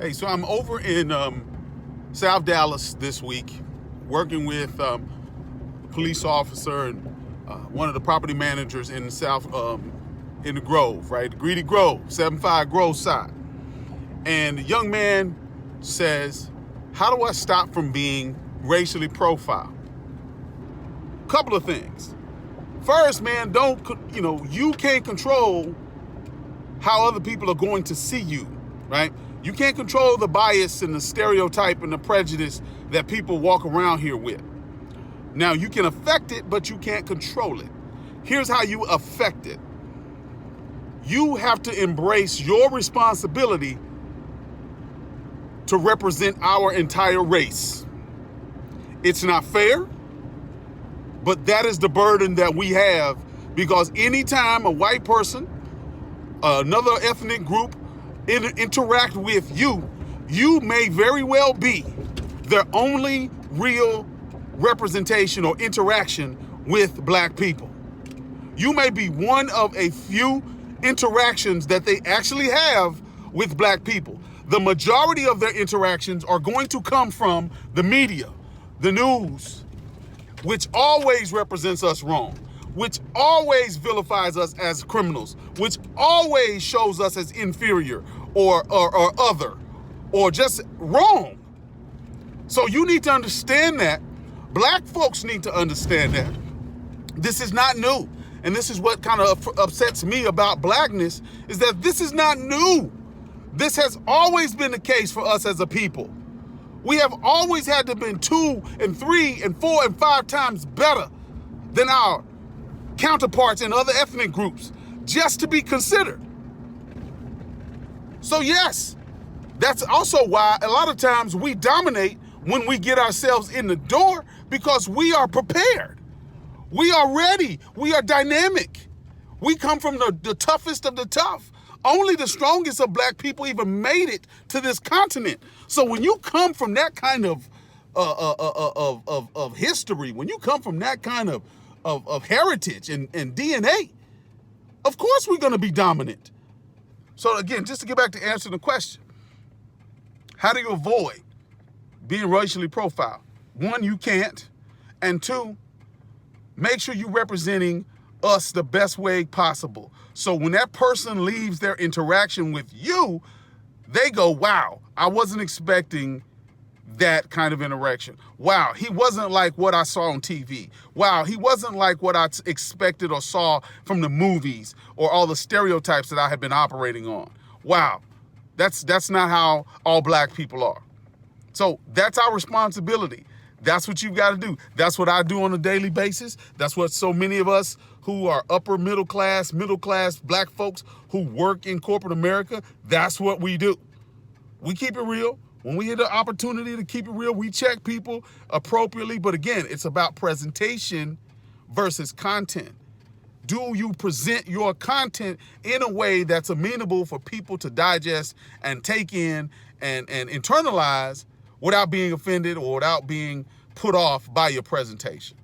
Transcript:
Hey, so I'm over in South Dallas this week, working with a police officer and one of the property managers in the South, in the Grove, right? The Greedy Grove, 75 Grove side. And the young man says, how do I stop from being racially profiled? Couple of things. First, man, you can't control how other people are going to see you, right? You can't control the bias and the stereotype and the prejudice that people walk around here with. Now, you can affect it, but you can't control it. Here's how you affect it. You have to embrace your responsibility to represent our entire race. It's not fair, but that is the burden that we have, because anytime a white person, another ethnic group interact with you, you may very well be their only real representation or interaction with black people. You may be one of a few interactions that they actually have with black people. The majority of their interactions are going to come from the media, the news, which always represents us wrong, which always vilifies us as criminals, which always shows us as inferior or other, or just wrong. So you need to understand that. Black folks need to understand that. This is not new. And this is what kind of upsets me about blackness, is that this is not new. This has always been the case for us as a people. We have always had to be 2 and 3 and 4 and 5 times better than our counterparts in other ethnic groups just to be considered. So yes, that's also why a lot of times we dominate when we get ourselves in the door, because we are prepared. We are ready. We are dynamic. We come from the toughest of the tough. Only the strongest of black people even made it to this continent. So when you come from that kind of history, when you come from that kind of heritage and DNA, of course we're going to be dominant. So again, just to get back to answering the question, how do you avoid being racially profiled? 1, you can't. And 2, make sure you're representing us the best way possible. So when that person leaves their interaction with you, they go, wow, I wasn't expecting that kind of interaction. Wow, he wasn't like what I saw on TV. Wow, he wasn't like what I expected or saw from the movies or all the stereotypes that I have been operating on. Wow, that's not how all black people are. So that's our responsibility. That's what you've got to do. That's what I do on a daily basis. That's what so many of us who are upper middle class black folks who work in corporate America, that's what we do. We keep it real. When we get the opportunity to keep it real, we check people appropriately. But again, it's about presentation versus content. Do you present your content in a way that's amenable for people to digest and take in and internalize without being offended or without being put off by your presentation?